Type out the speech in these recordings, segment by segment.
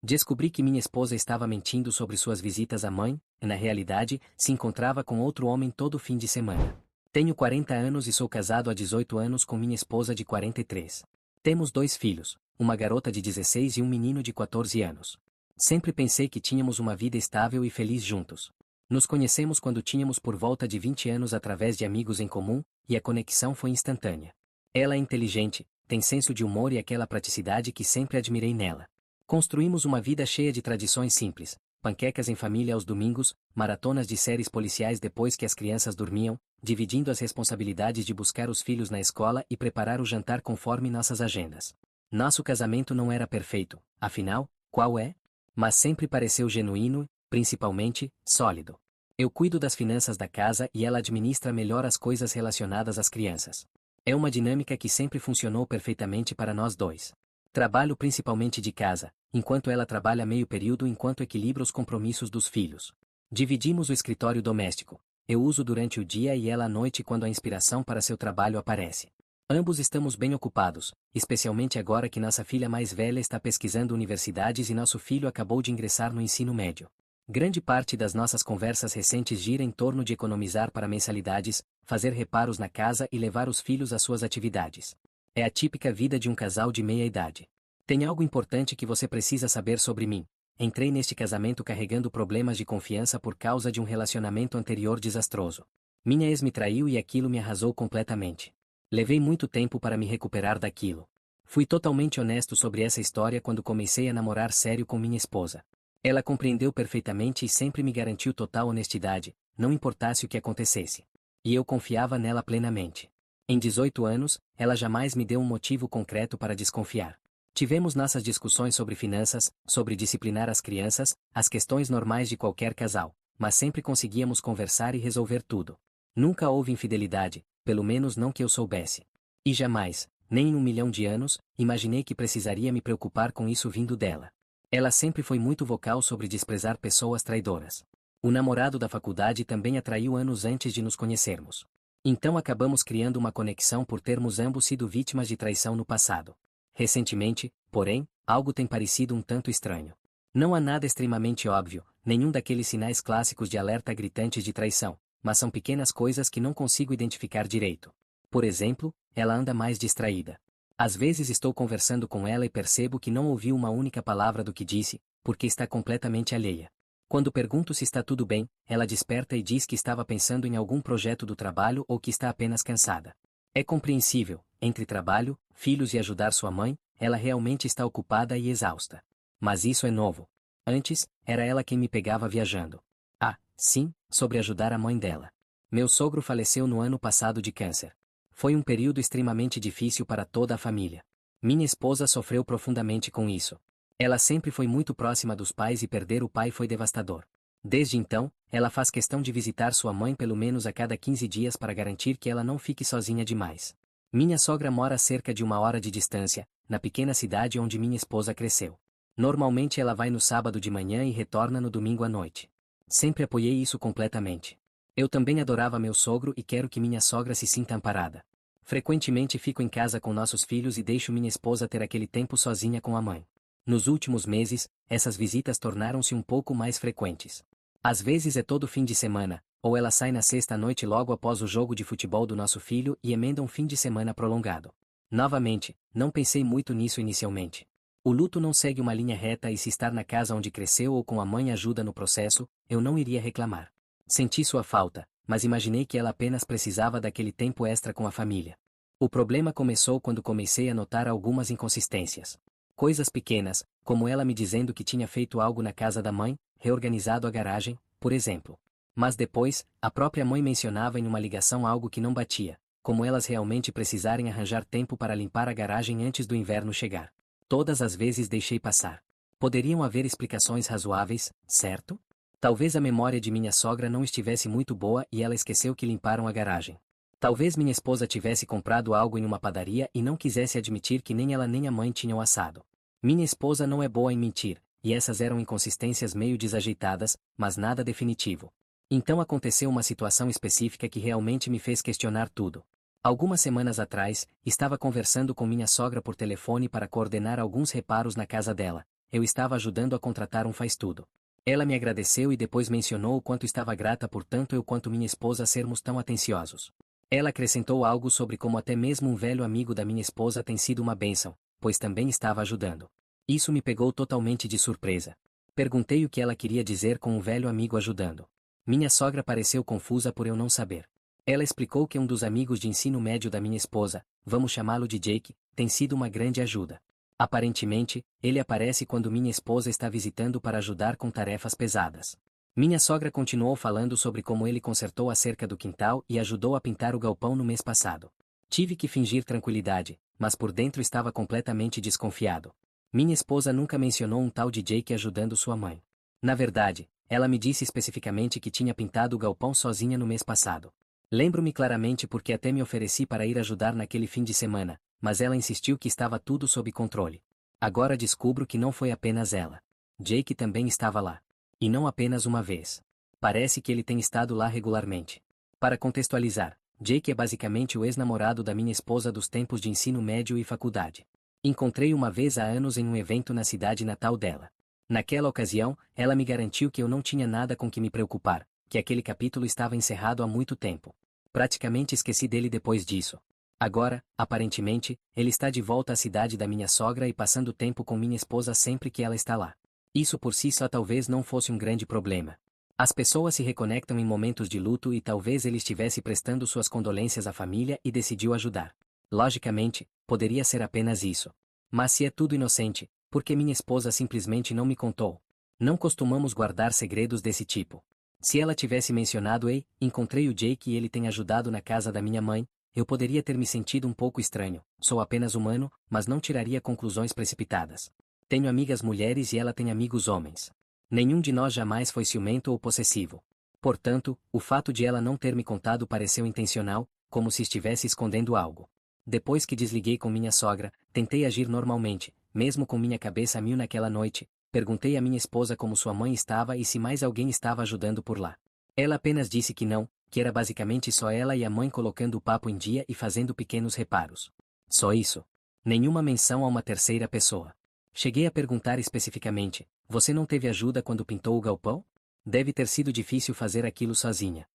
Descobri que minha esposa estava mentindo sobre suas visitas à mãe, e na realidade, se encontrava com outro homem todo fim de semana. Tenho 40 anos e sou casado há 18 anos com minha esposa de 43. Temos 2 filhos, uma garota de 16 e um menino de 14 anos. Sempre pensei que tínhamos uma vida estável e feliz juntos. Nos conhecemos quando tínhamos por volta de 20 anos através de amigos em comum, e a conexão foi instantânea. Ela é inteligente, tem senso de humor e aquela praticidade que sempre admirei nela. Construímos uma vida cheia de tradições simples, panquecas em família aos domingos, maratonas de séries policiais depois que as crianças dormiam, dividindo as responsabilidades de buscar os filhos na escola e preparar o jantar conforme nossas agendas. Nosso casamento não era perfeito, afinal, qual é? Mas sempre pareceu genuíno, principalmente, sólido. Eu cuido das finanças da casa e ela administra melhor as coisas relacionadas às crianças. É uma dinâmica que sempre funcionou perfeitamente para nós dois. Trabalho principalmente de casa, enquanto ela trabalha meio período enquanto equilibra os compromissos dos filhos. Dividimos o escritório doméstico. Eu uso durante o dia e ela à noite quando a inspiração para seu trabalho aparece. Ambos estamos bem ocupados, especialmente agora que nossa filha mais velha está pesquisando universidades e nosso filho acabou de ingressar no ensino médio. Grande parte das nossas conversas recentes gira em torno de economizar para mensalidades, fazer reparos na casa e levar os filhos às suas atividades. É a típica vida de um casal de meia-idade. Tem algo importante que você precisa saber sobre mim. Entrei neste casamento carregando problemas de confiança por causa de um relacionamento anterior desastroso. Minha ex me traiu e aquilo me arrasou completamente. Levei muito tempo para me recuperar daquilo. Fui totalmente honesto sobre essa história quando comecei a namorar sério com minha esposa. Ela compreendeu perfeitamente e sempre me garantiu total honestidade, não importasse o que acontecesse. E eu confiava nela plenamente. Em 18 anos, ela jamais me deu um motivo concreto para desconfiar. Tivemos nossas discussões sobre finanças, sobre disciplinar as crianças, as questões normais de qualquer casal, mas sempre conseguíamos conversar e resolver tudo. Nunca houve infidelidade, pelo menos não que eu soubesse. E jamais, nem em 1 milhão de anos, imaginei que precisaria me preocupar com isso vindo dela. Ela sempre foi muito vocal sobre desprezar pessoas traidoras. O namorado da faculdade também a traiu anos antes de nos conhecermos. Então acabamos criando uma conexão por termos ambos sido vítimas de traição no passado. Recentemente, porém, algo tem parecido um tanto estranho. Não há nada extremamente óbvio, nenhum daqueles sinais clássicos de alerta gritantes de traição, mas são pequenas coisas que não consigo identificar direito. Por exemplo, ela anda mais distraída. Às vezes estou conversando com ela e percebo que não ouviu uma única palavra do que disse, porque está completamente alheia. Quando pergunto se está tudo bem, ela desperta e diz que estava pensando em algum projeto do trabalho ou que está apenas cansada. É compreensível, entre trabalho, filhos e ajudar sua mãe, ela realmente está ocupada e exausta. Mas isso é novo. Antes, era ela quem me pegava viajando. Ah, sim, sobre ajudar a mãe dela. Meu sogro faleceu no ano passado de câncer. Foi um período extremamente difícil para toda a família. Minha esposa sofreu profundamente com isso. Ela sempre foi muito próxima dos pais e perder o pai foi devastador. Desde então, ela faz questão de visitar sua mãe pelo menos a cada 15 dias para garantir que ela não fique sozinha demais. Minha sogra mora a cerca de 1 hora de distância, na pequena cidade onde minha esposa cresceu. Normalmente ela vai no sábado de manhã e retorna no domingo à noite. Sempre apoiei isso completamente. Eu também adorava meu sogro e quero que minha sogra se sinta amparada. Frequentemente fico em casa com nossos filhos e deixo minha esposa ter aquele tempo sozinha com a mãe. Nos últimos meses, essas visitas tornaram-se um pouco mais frequentes. Às vezes é todo fim de semana, ou ela sai na sexta-noite logo após o jogo de futebol do nosso filho e emenda um fim de semana prolongado. Novamente, não pensei muito nisso inicialmente. O luto não segue uma linha reta e se estar na casa onde cresceu ou com a mãe ajuda no processo, eu não iria reclamar. Senti sua falta, mas imaginei que ela apenas precisava daquele tempo extra com a família. O problema começou quando comecei a notar algumas inconsistências. Coisas pequenas, como ela me dizendo que tinha feito algo na casa da mãe, reorganizado a garagem, por exemplo. Mas depois, a própria mãe mencionava em uma ligação algo que não batia, como elas realmente precisarem arranjar tempo para limpar a garagem antes do inverno chegar. Todas as vezes deixei passar. Poderiam haver explicações razoáveis, certo? Talvez a memória de minha sogra não estivesse muito boa e ela esqueceu que limparam a garagem. Talvez minha esposa tivesse comprado algo em uma padaria e não quisesse admitir que nem ela nem a mãe tinham assado. Minha esposa não é boa em mentir, e essas eram inconsistências meio desajeitadas, mas nada definitivo. Então aconteceu uma situação específica que realmente me fez questionar tudo. Algumas semanas atrás, estava conversando com minha sogra por telefone para coordenar alguns reparos na casa dela, eu estava ajudando a contratar um faz-tudo. Ela me agradeceu e depois mencionou o quanto estava grata por tanto eu quanto minha esposa sermos tão atenciosos. Ela acrescentou algo sobre como até mesmo um velho amigo da minha esposa tem sido uma bênção, pois também estava ajudando. Isso me pegou totalmente de surpresa. Perguntei o que ela queria dizer com um velho amigo ajudando. Minha sogra pareceu confusa por eu não saber. Ela explicou que um dos amigos de ensino médio da minha esposa, vamos chamá-lo de Jake, tem sido uma grande ajuda. Aparentemente, ele aparece quando minha esposa está visitando para ajudar com tarefas pesadas. Minha sogra continuou falando sobre como ele consertou a cerca do quintal e ajudou a pintar o galpão no mês passado. Tive que fingir tranquilidade, mas por dentro estava completamente desconfiado. Minha esposa nunca mencionou um tal de Jake ajudando sua mãe. Na verdade, ela me disse especificamente que tinha pintado o galpão sozinha no mês passado. Lembro-me claramente porque até me ofereci para ir ajudar naquele fim de semana, mas ela insistiu que estava tudo sob controle. Agora descubro que não foi apenas ela. Jake também estava lá. E não apenas uma vez. Parece que ele tem estado lá regularmente. Para contextualizar, Jake é basicamente o ex-namorado da minha esposa dos tempos de ensino médio e faculdade. Encontrei uma vez há anos em um evento na cidade natal dela. Naquela ocasião, ela me garantiu que eu não tinha nada com que me preocupar, que aquele capítulo estava encerrado há muito tempo. Praticamente esqueci dele depois disso. Agora, aparentemente, ele está de volta à cidade da minha sogra e passando tempo com minha esposa sempre que ela está lá. Isso por si só talvez não fosse um grande problema. As pessoas se reconectam em momentos de luto e talvez ele estivesse prestando suas condolências à família e decidiu ajudar. Logicamente, poderia ser apenas isso. Mas se é tudo inocente, por que minha esposa simplesmente não me contou? Não costumamos guardar segredos desse tipo. Se ela tivesse mencionado "Ei, encontrei o Jake e ele tem ajudado na casa da minha mãe", eu poderia ter me sentido um pouco estranho, sou apenas humano, mas não tiraria conclusões precipitadas. Tenho amigas mulheres e ela tem amigos homens. Nenhum de nós jamais foi ciumento ou possessivo. Portanto, o fato de ela não ter me contado pareceu intencional, como se estivesse escondendo algo. Depois que desliguei com minha sogra, tentei agir normalmente, mesmo com minha cabeça a mil naquela noite. Perguntei à minha esposa como sua mãe estava e se mais alguém estava ajudando por lá. Ela apenas disse que não, que era basicamente só ela e a mãe colocando o papo em dia e fazendo pequenos reparos. Só isso. Nenhuma menção a uma terceira pessoa. Cheguei a perguntar especificamente: você não teve ajuda quando pintou o galpão? Deve ter sido difícil fazer aquilo sozinha.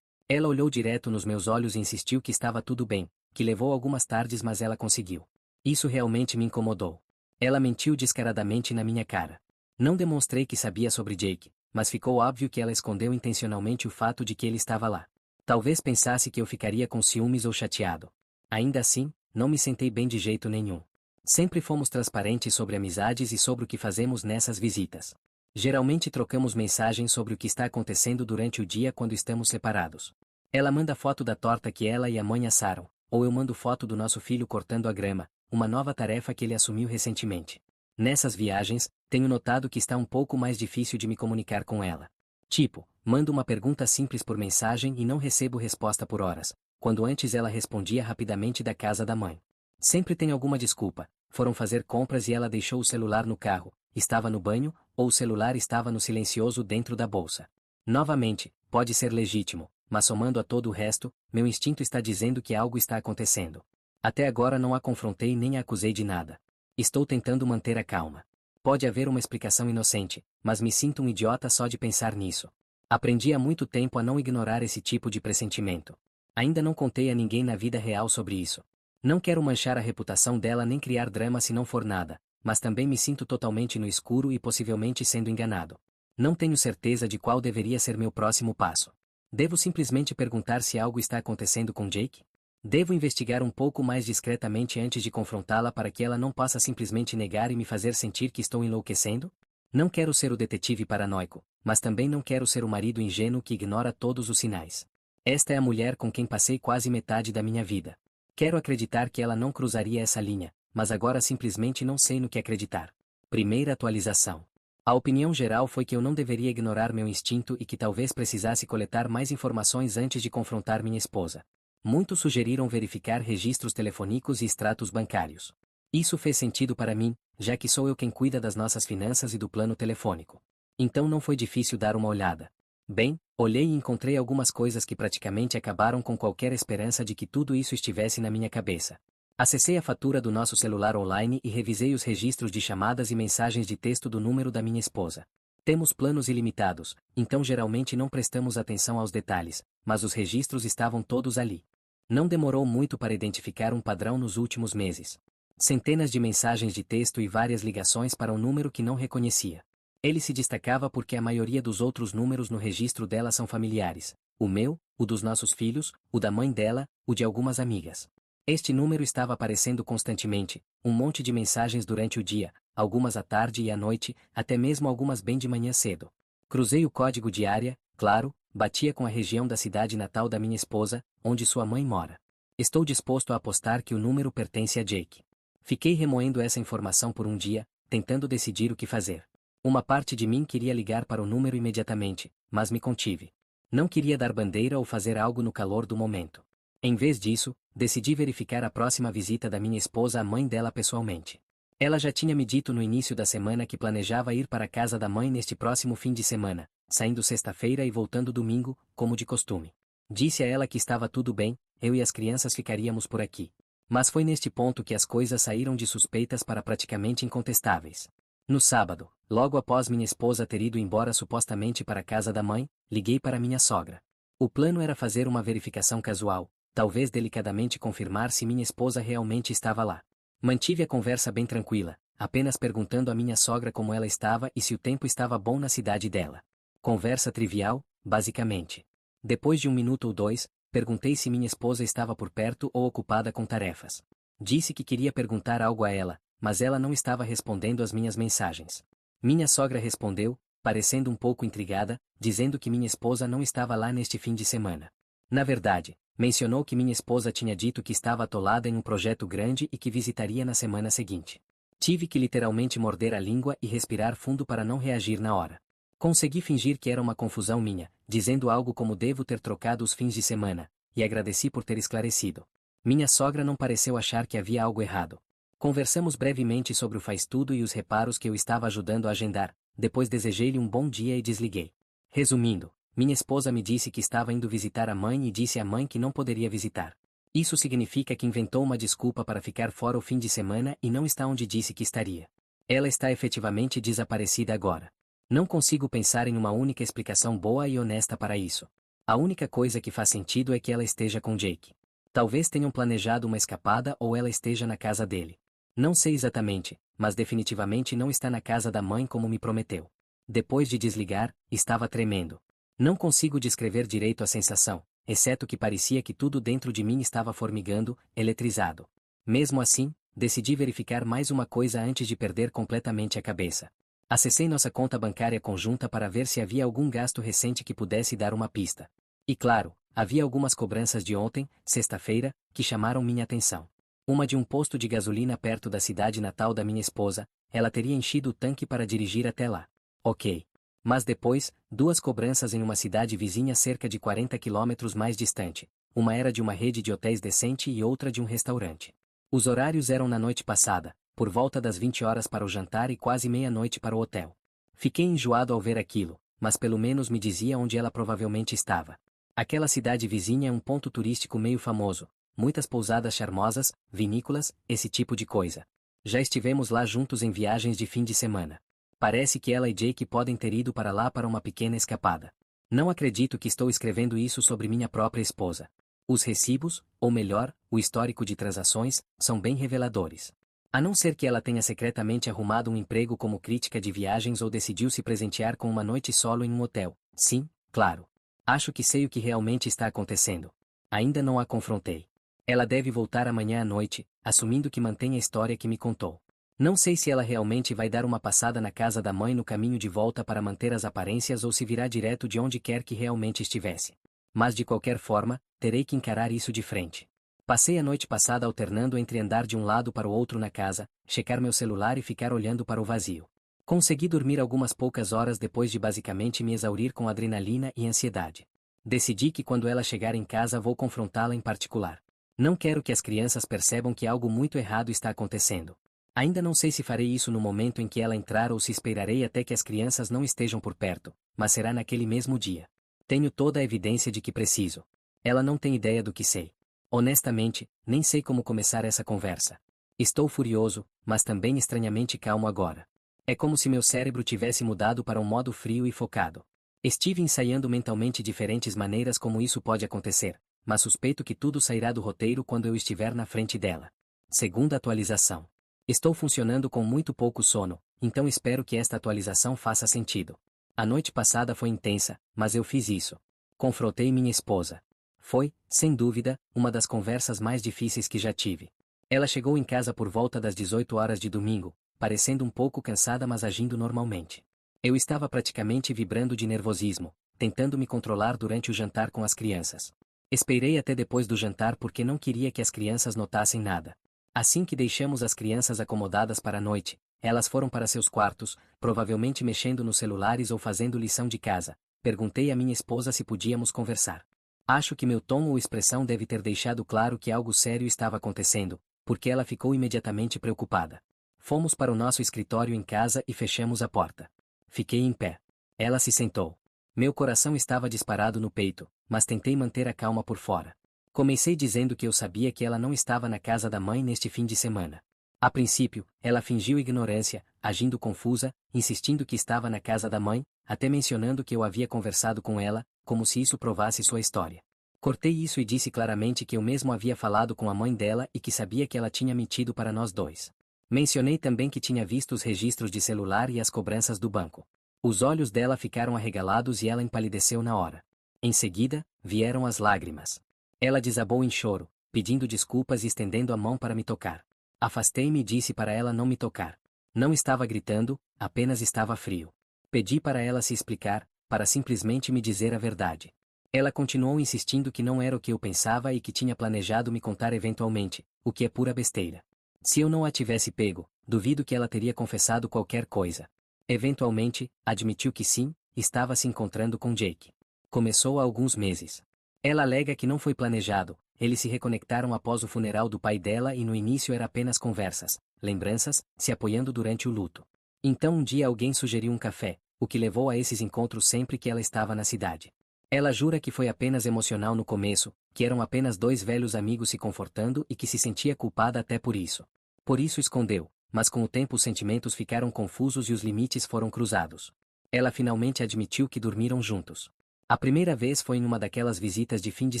Ela olhou direto nos meus olhos e insistiu que estava tudo bem, que levou algumas tardes mas ela conseguiu. Isso realmente me incomodou. Ela mentiu descaradamente na minha cara. Não demonstrei que sabia sobre Jake, mas ficou óbvio que ela escondeu intencionalmente o fato de que ele estava lá. Talvez pensasse que eu ficaria com ciúmes ou chateado. Ainda assim, não me sentei bem de jeito nenhum. Sempre fomos transparentes sobre amizades e sobre o que fazemos nessas visitas. Geralmente trocamos mensagens sobre o que está acontecendo durante o dia quando estamos separados. Ela manda foto da torta que ela e a mãe assaram, ou eu mando foto do nosso filho cortando a grama, uma nova tarefa que ele assumiu recentemente. Nessas viagens, tenho notado que está um pouco mais difícil de me comunicar com ela. Tipo, mando uma pergunta simples por mensagem e não recebo resposta por horas, quando antes ela respondia rapidamente da casa da mãe. Sempre tem alguma desculpa: foram fazer compras e ela deixou o celular no carro, estava no banho, ou o celular estava no silencioso dentro da bolsa. Novamente, pode ser legítimo, mas somando a todo o resto, meu instinto está dizendo que algo está acontecendo. Até agora não a confrontei nem a acusei de nada. Estou tentando manter a calma. Pode haver uma explicação inocente, mas me sinto um idiota só de pensar nisso. Aprendi há muito tempo a não ignorar esse tipo de pressentimento. Ainda não contei a ninguém na vida real sobre isso. Não quero manchar a reputação dela nem criar drama se não for nada, mas também me sinto totalmente no escuro e possivelmente sendo enganado. Não tenho certeza de qual deveria ser meu próximo passo. Devo simplesmente perguntar se algo está acontecendo com Jake? Devo investigar um pouco mais discretamente antes de confrontá-la para que ela não possa simplesmente negar e me fazer sentir que estou enlouquecendo? Não quero ser o detetive paranoico, mas também não quero ser o marido ingênuo que ignora todos os sinais. Esta é a mulher com quem passei quase metade da minha vida. Quero acreditar que ela não cruzaria essa linha, mas agora simplesmente não sei no que acreditar. Primeira atualização. A opinião geral foi que eu não deveria ignorar meu instinto e que talvez precisasse coletar mais informações antes de confrontar minha esposa. Muitos sugeriram verificar registros telefônicos e extratos bancários. Isso fez sentido para mim, já que sou eu quem cuida das nossas finanças e do plano telefônico. Então não foi difícil dar uma olhada. Bem, olhei e encontrei algumas coisas que praticamente acabaram com qualquer esperança de que tudo isso estivesse na minha cabeça. Acessei a fatura do nosso celular online e revisei os registros de chamadas e mensagens de texto do número da minha esposa. Temos planos ilimitados, então geralmente não prestamos atenção aos detalhes, mas os registros estavam todos ali. Não demorou muito para identificar um padrão nos últimos meses. Centenas de mensagens de texto e várias ligações para um número que não reconhecia. Ele se destacava porque a maioria dos outros números no registro dela são familiares. O meu, o dos nossos filhos, o da mãe dela, o de algumas amigas. Este número estava aparecendo constantemente, um monte de mensagens durante o dia, algumas à tarde e à noite, até mesmo algumas bem de manhã cedo. Cruzei o código de área, claro, batia com a região da cidade natal da minha esposa, onde sua mãe mora. Estou disposto a apostar que o número pertence a Jake. Fiquei remoendo essa informação por um dia, tentando decidir o que fazer. Uma parte de mim queria ligar para o número imediatamente, mas me contive. Não queria dar bandeira ou fazer algo no calor do momento. Em vez disso, decidi verificar a próxima visita da minha esposa à mãe dela pessoalmente. Ela já tinha me dito no início da semana que planejava ir para a casa da mãe neste próximo fim de semana, saindo sexta-feira e voltando domingo, como de costume. Disse a ela que estava tudo bem, eu e as crianças ficaríamos por aqui. Mas foi neste ponto que as coisas saíram de suspeitas para praticamente incontestáveis. No sábado, logo após minha esposa ter ido embora supostamente para a casa da mãe, liguei para minha sogra. O plano era fazer uma verificação casual, talvez delicadamente confirmar se minha esposa realmente estava lá. Mantive a conversa bem tranquila, apenas perguntando à minha sogra como ela estava e se o tempo estava bom na cidade dela. Conversa trivial, basicamente. Depois de um minuto ou dois, perguntei se minha esposa estava por perto ou ocupada com tarefas. Disse que queria perguntar algo a ela, mas ela não estava respondendo às minhas mensagens. Minha sogra respondeu, parecendo um pouco intrigada, dizendo que minha esposa não estava lá neste fim de semana. Na verdade, mencionou que minha esposa tinha dito que estava atolada em um projeto grande e que visitaria na semana seguinte. Tive que literalmente morder a língua e respirar fundo para não reagir na hora. Consegui fingir que era uma confusão minha, dizendo algo como devo ter trocado os fins de semana, e agradeci por ter esclarecido. Minha sogra não pareceu achar que havia algo errado. Conversamos brevemente sobre o faz-tudo e os reparos que eu estava ajudando a agendar, depois desejei-lhe um bom dia e desliguei. Resumindo, minha esposa me disse que estava indo visitar a mãe e disse à mãe que não poderia visitar. Isso significa que inventou uma desculpa para ficar fora o fim de semana e não está onde disse que estaria. Ela está efetivamente desaparecida agora. Não consigo pensar em uma única explicação boa e honesta para isso. A única coisa que faz sentido é que ela esteja com Jake. Talvez tenham planejado uma escapada ou ela esteja na casa dele. Não sei exatamente, mas definitivamente não está na casa da mãe como me prometeu. Depois de desligar, estava tremendo. Não consigo descrever direito a sensação, exceto que parecia que tudo dentro de mim estava formigando, eletrizado. Mesmo assim, decidi verificar mais uma coisa antes de perder completamente a cabeça. Acessei nossa conta bancária conjunta para ver se havia algum gasto recente que pudesse dar uma pista. E claro, havia algumas cobranças de ontem, sexta-feira, que chamaram minha atenção. Uma de um posto de gasolina perto da cidade natal da minha esposa, ela teria enchido o tanque para dirigir até lá. Ok. Mas depois, duas cobranças em uma cidade vizinha cerca de 40 quilômetros mais distante. Uma era de uma rede de hotéis decente e outra de um restaurante. Os horários eram na noite passada, por volta das 20 horas para o jantar e quase meia-noite para o hotel. Fiquei enjoado ao ver aquilo, mas pelo menos me dizia onde ela provavelmente estava. Aquela cidade vizinha é um ponto turístico meio famoso, muitas pousadas charmosas, vinícolas, esse tipo de coisa. Já estivemos lá juntos em viagens de fim de semana. Parece que ela e Jake podem ter ido para lá para uma pequena escapada. Não acredito que estou escrevendo isso sobre minha própria esposa. Os recibos, ou melhor, o histórico de transações, são bem reveladores. A não ser que ela tenha secretamente arrumado um emprego como crítica de viagens ou decidiu se presentear com uma noite solo em um hotel. Sim, claro. Acho que sei o que realmente está acontecendo. Ainda não a confrontei. Ela deve voltar amanhã à noite, assumindo que mantém a história que me contou. Não sei se ela realmente vai dar uma passada na casa da mãe no caminho de volta para manter as aparências ou se virá direto de onde quer que realmente estivesse. Mas de qualquer forma, terei que encarar isso de frente. Passei a noite passada alternando entre andar de um lado para o outro na casa, checar meu celular e ficar olhando para o vazio. Consegui dormir algumas poucas horas depois de basicamente me exaurir com adrenalina e ansiedade. Decidi que quando ela chegar em casa vou confrontá-la em particular. Não quero que as crianças percebam que algo muito errado está acontecendo. Ainda não sei se farei isso no momento em que ela entrar ou se esperarei até que as crianças não estejam por perto, mas será naquele mesmo dia. Tenho toda a evidência de que preciso. Ela não tem ideia do que sei. Honestamente, nem sei como começar essa conversa. Estou furioso, mas também estranhamente calmo agora. É como se meu cérebro tivesse mudado para um modo frio e focado. Estive ensaiando mentalmente diferentes maneiras como isso pode acontecer, mas suspeito que tudo sairá do roteiro quando eu estiver na frente dela. Segunda atualização. Estou funcionando com muito pouco sono, então espero que esta atualização faça sentido. A noite passada foi intensa, mas eu fiz isso. Confrontei minha esposa. Foi, sem dúvida, uma das conversas mais difíceis que já tive. Ela chegou em casa por volta das 18 horas de domingo, parecendo um pouco cansada mas agindo normalmente. Eu estava praticamente vibrando de nervosismo, tentando me controlar durante o jantar com as crianças. Esperei até depois do jantar porque não queria que as crianças notassem nada. Assim que deixamos as crianças acomodadas para a noite, elas foram para seus quartos, provavelmente mexendo nos celulares ou fazendo lição de casa. Perguntei à minha esposa se podíamos conversar. Acho que meu tom ou expressão deve ter deixado claro que algo sério estava acontecendo, porque ela ficou imediatamente preocupada. Fomos para o nosso escritório em casa e fechamos a porta. Fiquei em pé. Ela se sentou. Meu coração estava disparado no peito, mas tentei manter a calma por fora. Comecei dizendo que eu sabia que ela não estava na casa da mãe neste fim de semana. A princípio, ela fingiu ignorância, agindo confusa, insistindo que estava na casa da mãe, até mencionando que eu havia conversado com ela, como se isso provasse sua história. Cortei isso e disse claramente que eu mesmo havia falado com a mãe dela e que sabia que ela tinha mentido para nós dois. Mencionei também que tinha visto os registros de celular e as cobranças do banco. Os olhos dela ficaram arregalados e ela empalideceu na hora. Em seguida, vieram as lágrimas. Ela desabou em choro, pedindo desculpas e estendendo a mão para me tocar. Afastei-me e disse para ela não me tocar. Não estava gritando, apenas estava frio. Pedi para ela se explicar, para simplesmente me dizer a verdade. Ela continuou insistindo que não era o que eu pensava e que tinha planejado me contar eventualmente, o que é pura besteira. Se eu não a tivesse pego, duvido que ela teria confessado qualquer coisa. Eventualmente, admitiu que sim, estava se encontrando com Jake. Começou há alguns meses. Ela alega que não foi planejado, eles se reconectaram após o funeral do pai dela e no início era apenas conversas, lembranças, se apoiando durante o luto. Então um dia alguém sugeriu um café, o que levou a esses encontros sempre que ela estava na cidade. Ela jura que foi apenas emocional no começo, que eram apenas dois velhos amigos se confortando e que se sentia culpada até por isso. Por isso escondeu, mas com o tempo os sentimentos ficaram confusos e os limites foram cruzados. Ela finalmente admitiu que dormiram juntos. A primeira vez foi em uma daquelas visitas de fim de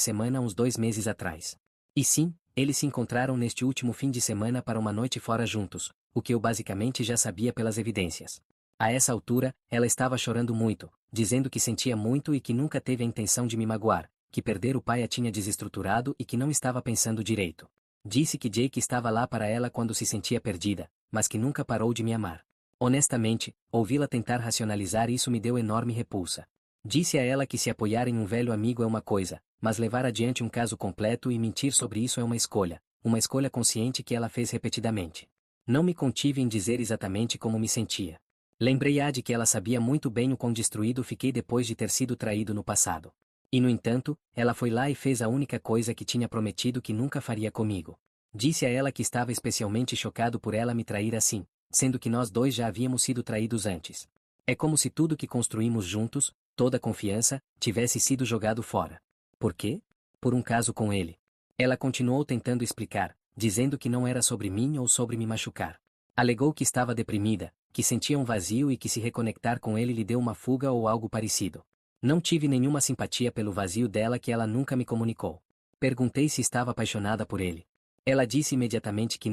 semana uns 2 meses atrás. E sim, eles se encontraram neste último fim de semana para uma noite fora juntos, o que eu basicamente já sabia pelas evidências. A essa altura, ela estava chorando muito, dizendo que sentia muito e que nunca teve a intenção de me magoar, que perder o pai a tinha desestruturado e que não estava pensando direito. Disse que Jake estava lá para ela quando se sentia perdida, mas que nunca parou de me amar. Honestamente, ouvi-la tentar racionalizar isso me deu enorme repulsa. Disse a ela que se apoiar em um velho amigo é uma coisa, mas levar adiante um caso completo e mentir sobre isso é uma escolha consciente que ela fez repetidamente. Não me contive em dizer exatamente como me sentia. Lembrei-a de que ela sabia muito bem o quão destruído fiquei depois de ter sido traído no passado. E no entanto, ela foi lá e fez a única coisa que tinha prometido que nunca faria comigo. Disse a ela que estava especialmente chocado por ela me trair assim, sendo que nós dois já havíamos sido traídos antes. É como se tudo que construímos juntos, toda a confiança, tivesse sido jogado fora. Por quê? Por um caso com ele. Ela continuou tentando explicar, dizendo que não era sobre mim ou sobre me machucar. Alegou que estava deprimida, que sentia um vazio e que se reconectar com ele lhe deu uma fuga ou algo parecido. Não tive nenhuma simpatia pelo vazio dela que ela nunca me comunicou. Perguntei se estava apaixonada por ele. Ela disse imediatamente que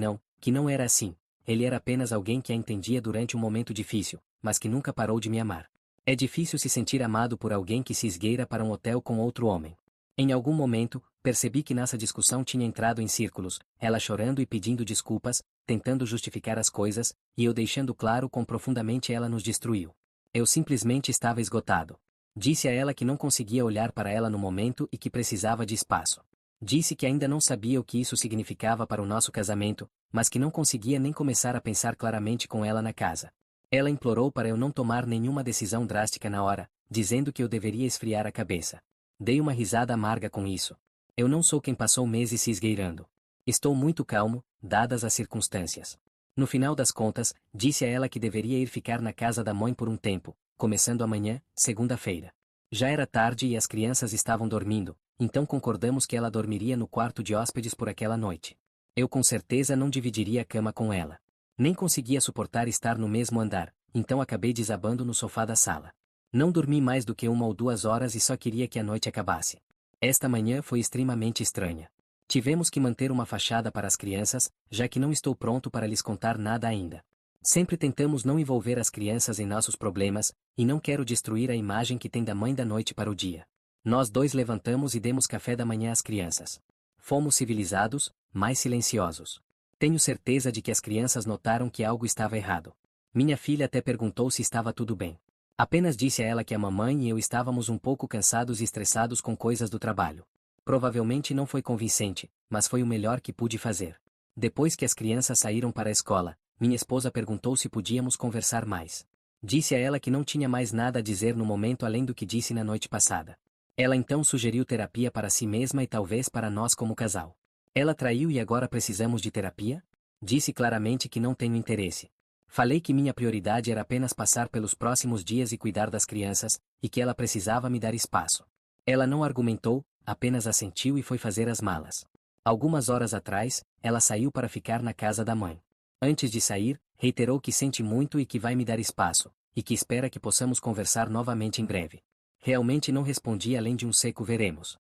não era assim. Ele era apenas alguém que a entendia durante um momento difícil, mas que nunca parou de me amar. É difícil se sentir amado por alguém que se esgueira para um hotel com outro homem. Em algum momento, percebi que nossa discussão tinha entrado em círculos, ela chorando e pedindo desculpas, tentando justificar as coisas, e eu deixando claro quão profundamente ela nos destruiu. Eu simplesmente estava esgotado. Disse a ela que não conseguia olhar para ela no momento e que precisava de espaço. Disse que ainda não sabia o que isso significava para o nosso casamento, mas que não conseguia nem começar a pensar claramente com ela na casa. Ela implorou para eu não tomar nenhuma decisão drástica na hora, dizendo que eu deveria esfriar a cabeça. Dei uma risada amarga com isso. Eu não sou quem passou meses se esgueirando. Estou muito calmo, dadas as circunstâncias. No final das contas, disse a ela que deveria ir ficar na casa da mãe por um tempo, começando amanhã, segunda-feira. Já era tarde e as crianças estavam dormindo, então concordamos que ela dormiria no quarto de hóspedes por aquela noite. Eu com certeza não dividiria a cama com ela. Nem conseguia suportar estar no mesmo andar, então acabei desabando no sofá da sala. Não dormi mais do que 1 ou 2 horas e só queria que a noite acabasse. Esta manhã foi extremamente estranha. Tivemos que manter uma fachada para as crianças, já que não estou pronto para lhes contar nada ainda. Sempre tentamos não envolver as crianças em nossos problemas, e não quero destruir a imagem que tem da mãe da noite para o dia. Nós dois levantamos e demos café da manhã às crianças. Fomos civilizados, mas silenciosos. Tenho certeza de que as crianças notaram que algo estava errado. Minha filha até perguntou se estava tudo bem. Apenas disse a ela que a mamãe e eu estávamos um pouco cansados e estressados com coisas do trabalho. Provavelmente não foi convincente, mas foi o melhor que pude fazer. Depois que as crianças saíram para a escola, minha esposa perguntou se podíamos conversar mais. Disse a ela que não tinha mais nada a dizer no momento além do que disse na noite passada. Ela então sugeriu terapia para si mesma e talvez para nós como casal. Ela traiu e agora precisamos de terapia? Disse claramente que não tenho interesse. Falei que minha prioridade era apenas passar pelos próximos dias e cuidar das crianças, e que ela precisava me dar espaço. Ela não argumentou, apenas assentiu e foi fazer as malas. Algumas horas atrás, ela saiu para ficar na casa da mãe. Antes de sair, reiterou que sente muito e que vai me dar espaço, e que espera que possamos conversar novamente em breve. Realmente não respondi além de um seco veremos.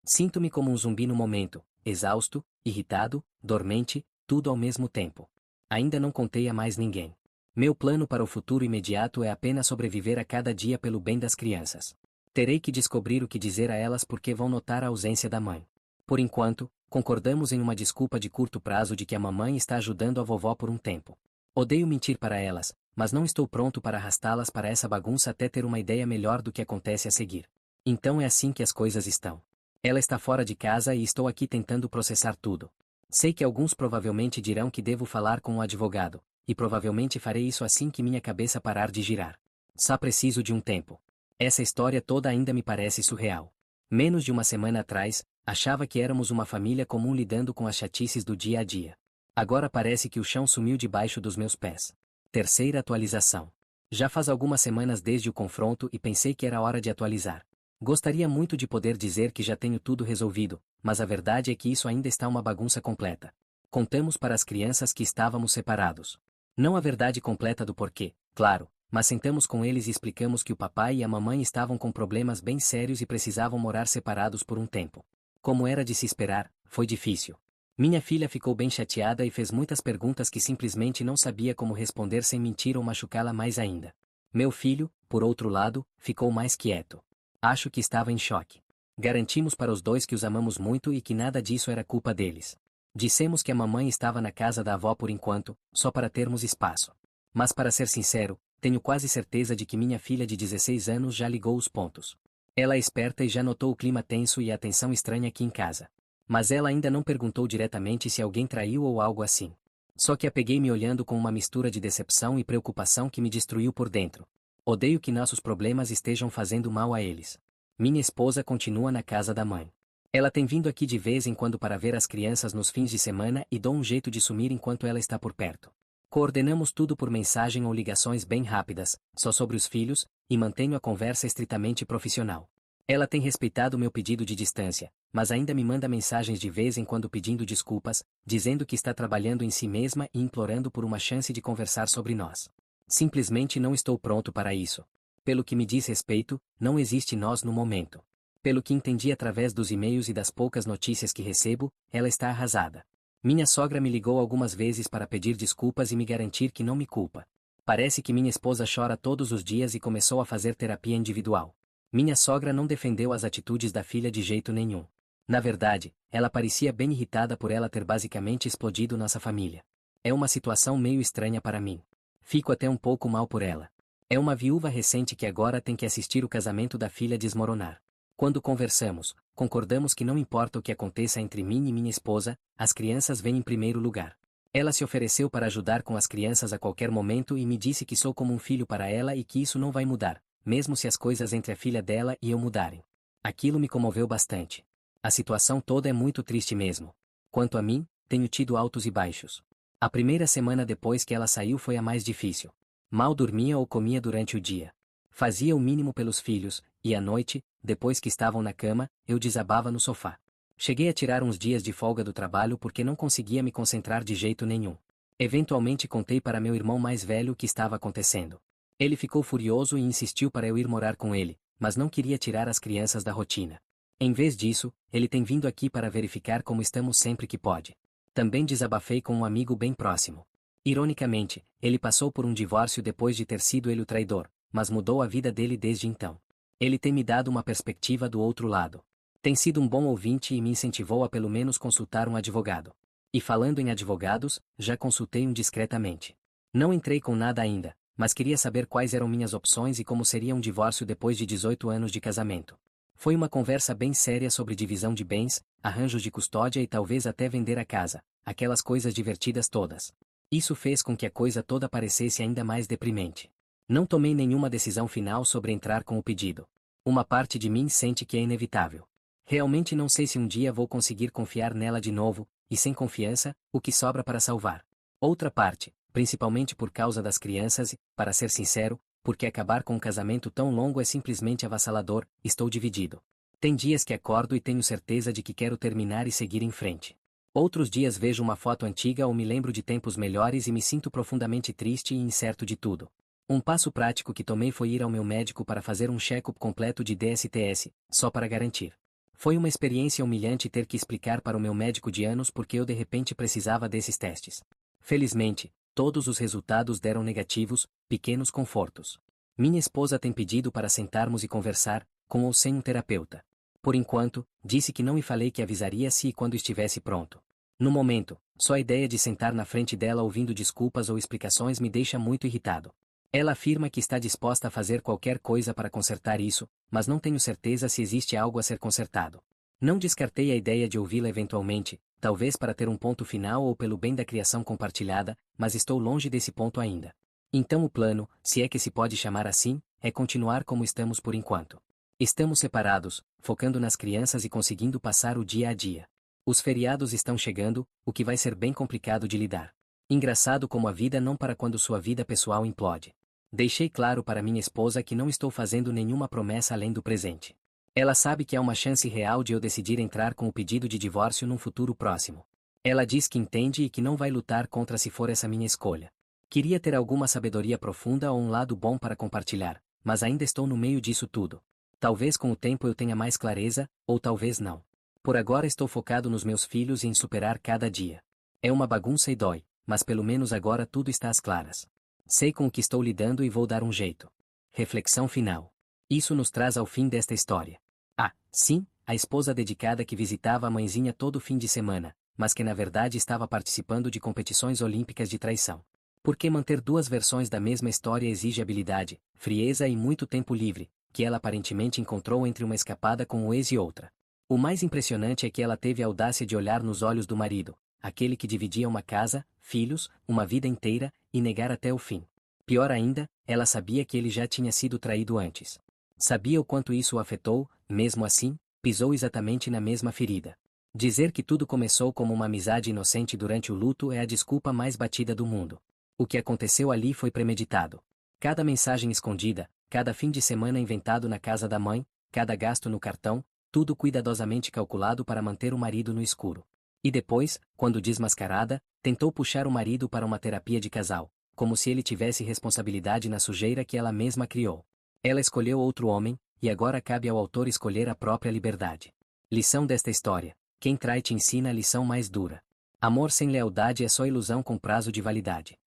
Sinto-me como um zumbi no momento, exausto, irritado, dormente, tudo ao mesmo tempo. Ainda não contei a mais ninguém. Meu plano para o futuro imediato é apenas sobreviver a cada dia pelo bem das crianças. Terei que descobrir o que dizer a elas porque vão notar a ausência da mãe. Por enquanto, concordamos em uma desculpa de curto prazo de que a mamãe está ajudando a vovó por um tempo. Odeio mentir para elas, mas não estou pronto para arrastá-las para essa bagunça até ter uma ideia melhor do que acontece a seguir. Então é assim que as coisas estão. Ela está fora de casa e estou aqui tentando processar tudo. Sei que alguns provavelmente dirão que devo falar com um advogado, e provavelmente farei isso assim que minha cabeça parar de girar. Só preciso de um tempo. Essa história toda ainda me parece surreal. Menos de uma semana atrás, achava que éramos uma família comum lidando com as chatices do dia a dia. Agora parece que o chão sumiu debaixo dos meus pés. Terceira atualização. Já faz algumas semanas desde o confronto e pensei que era hora de atualizar. Gostaria muito de poder dizer que já tenho tudo resolvido, mas a verdade é que isso ainda está uma bagunça completa. Contamos para as crianças que estávamos separados. Não a verdade completa do porquê, claro, mas sentamos com eles e explicamos que o papai e a mamãe estavam com problemas bem sérios e precisavam morar separados por um tempo. Como era de se esperar, foi difícil. Minha filha ficou bem chateada e fez muitas perguntas que simplesmente não sabia como responder sem mentir ou machucá-la mais ainda. Meu filho, por outro lado, ficou mais quieto. Acho que estava em choque. Garantimos para os dois que os amamos muito e que nada disso era culpa deles. Dissemos que a mamãe estava na casa da avó por enquanto, só para termos espaço. Mas para ser sincero, tenho quase certeza de que minha filha de 16 anos já ligou os pontos. Ela é esperta e já notou o clima tenso e a tensão estranha aqui em casa. Mas ela ainda não perguntou diretamente se alguém traiu ou algo assim. Só que a peguei me olhando com uma mistura de decepção e preocupação que me destruiu por dentro. Odeio que nossos problemas estejam fazendo mal a eles. Minha esposa continua na casa da mãe. Ela tem vindo aqui de vez em quando para ver as crianças nos fins de semana e dou um jeito de sumir enquanto ela está por perto. Coordenamos tudo por mensagem ou ligações bem rápidas, só sobre os filhos, e mantenho a conversa estritamente profissional. Ela tem respeitado meu pedido de distância, mas ainda me manda mensagens de vez em quando pedindo desculpas, dizendo que está trabalhando em si mesma e implorando por uma chance de conversar sobre nós. Simplesmente não estou pronto para isso. Pelo que me diz respeito, não existe nós no momento. Pelo que entendi através dos e-mails e das poucas notícias que recebo, ela está arrasada. Minha sogra me ligou algumas vezes para pedir desculpas e me garantir que não me culpa. Parece que minha esposa chora todos os dias e começou a fazer terapia individual. Minha sogra não defendeu as atitudes da filha de jeito nenhum. Na verdade, ela parecia bem irritada por ela ter basicamente explodido nossa família. É uma situação meio estranha para mim. Fico até um pouco mal por ela. É uma viúva recente que agora tem que assistir o casamento da filha desmoronar. Quando conversamos, concordamos que não importa o que aconteça entre mim e minha esposa, as crianças vêm em primeiro lugar. Ela se ofereceu para ajudar com as crianças a qualquer momento e me disse que sou como um filho para ela e que isso não vai mudar, mesmo se as coisas entre a filha dela e eu mudarem. Aquilo me comoveu bastante. A situação toda é muito triste mesmo. Quanto a mim, tenho tido altos e baixos. A primeira semana depois que ela saiu foi a mais difícil. Mal dormia ou comia durante o dia. Fazia o mínimo pelos filhos, e à noite, depois que estavam na cama, eu desabava no sofá. Cheguei a tirar uns dias de folga do trabalho porque não conseguia me concentrar de jeito nenhum. Eventualmente contei para meu irmão mais velho o que estava acontecendo. Ele ficou furioso e insistiu para eu ir morar com ele, mas não queria tirar as crianças da rotina. Em vez disso, ele tem vindo aqui para verificar como estamos sempre que pode. Também desabafei com um amigo bem próximo. Ironicamente, ele passou por um divórcio depois de ter sido ele o traidor, mas mudou a vida dele desde então. Ele tem me dado uma perspectiva do outro lado. Tem sido um bom ouvinte e me incentivou a pelo menos consultar um advogado. E falando em advogados, já consultei um discretamente. Não entrei com nada ainda, mas queria saber quais eram minhas opções e como seria um divórcio depois de 18 anos de casamento. Foi uma conversa bem séria sobre divisão de bens, arranjos de custódia e talvez até vender a casa, aquelas coisas divertidas todas. Isso fez com que a coisa toda parecesse ainda mais deprimente. Não tomei nenhuma decisão final sobre entrar com o pedido. Uma parte de mim sente que é inevitável. Realmente não sei se um dia vou conseguir confiar nela de novo, e sem confiança, o que sobra para salvar? Outra parte, principalmente por causa das crianças e, para ser sincero, porque acabar com um casamento tão longo é simplesmente avassalador, estou dividido. Tem dias que acordo e tenho certeza de que quero terminar e seguir em frente. Outros dias vejo uma foto antiga ou me lembro de tempos melhores e me sinto profundamente triste e incerto de tudo. Um passo prático que tomei foi ir ao meu médico para fazer um check-up completo de DSTS, só para garantir. Foi uma experiência humilhante ter que explicar para o meu médico de anos porque eu de repente precisava desses testes. Felizmente, todos os resultados deram negativos, pequenos confortos. Minha esposa tem pedido para sentarmos e conversar, com ou sem um terapeuta. Por enquanto, disse que não me falei que avisaria se e quando estivesse pronto. No momento, só a ideia de sentar na frente dela ouvindo desculpas ou explicações me deixa muito irritado. Ela afirma que está disposta a fazer qualquer coisa para consertar isso, mas não tenho certeza se existe algo a ser consertado. Não descartei a ideia de ouvi-la eventualmente, talvez para ter um ponto final ou pelo bem da criação compartilhada, mas estou longe desse ponto ainda. Então o plano, se é que se pode chamar assim, é continuar como estamos por enquanto. Estamos separados, focando nas crianças e conseguindo passar o dia a dia. Os feriados estão chegando, o que vai ser bem complicado de lidar. Engraçado como a vida não para quando sua vida pessoal implode. Deixei claro para minha esposa que não estou fazendo nenhuma promessa além do presente. Ela sabe que há uma chance real de eu decidir entrar com o pedido de divórcio num futuro próximo. Ela diz que entende e que não vai lutar contra se for essa minha escolha. Queria ter alguma sabedoria profunda ou um lado bom para compartilhar, mas ainda estou no meio disso tudo. Talvez com o tempo eu tenha mais clareza, ou talvez não. Por agora estou focado nos meus filhos e em superar cada dia. É uma bagunça e dói, mas pelo menos agora tudo está às claras. Sei com o que estou lidando e vou dar um jeito. Reflexão final. Isso nos traz ao fim desta história. Ah, sim, a esposa dedicada que visitava a mãezinha todo fim de semana, mas que na verdade estava participando de competições olímpicas de traição. Porque manter duas versões da mesma história exige habilidade, frieza e muito tempo livre, que ela aparentemente encontrou entre uma escapada com o ex e outra. O mais impressionante é que ela teve a audácia de olhar nos olhos do marido, aquele que dividia uma casa, filhos, uma vida inteira, e negar até o fim. Pior ainda, ela sabia que ele já tinha sido traído antes. Sabia o quanto isso o afetou, mesmo assim, pisou exatamente na mesma ferida. Dizer que tudo começou como uma amizade inocente durante o luto é a desculpa mais batida do mundo. O que aconteceu ali foi premeditado. Cada mensagem escondida, cada fim de semana inventado na casa da mãe, cada gasto no cartão, tudo cuidadosamente calculado para manter o marido no escuro. E depois, quando desmascarada, tentou puxar o marido para uma terapia de casal, como se ele tivesse responsabilidade na sujeira que ela mesma criou. Ela escolheu outro homem, e agora cabe ao autor escolher a própria liberdade. Lição desta história: quem trai te ensina a lição mais dura. Amor sem lealdade é só ilusão com prazo de validade.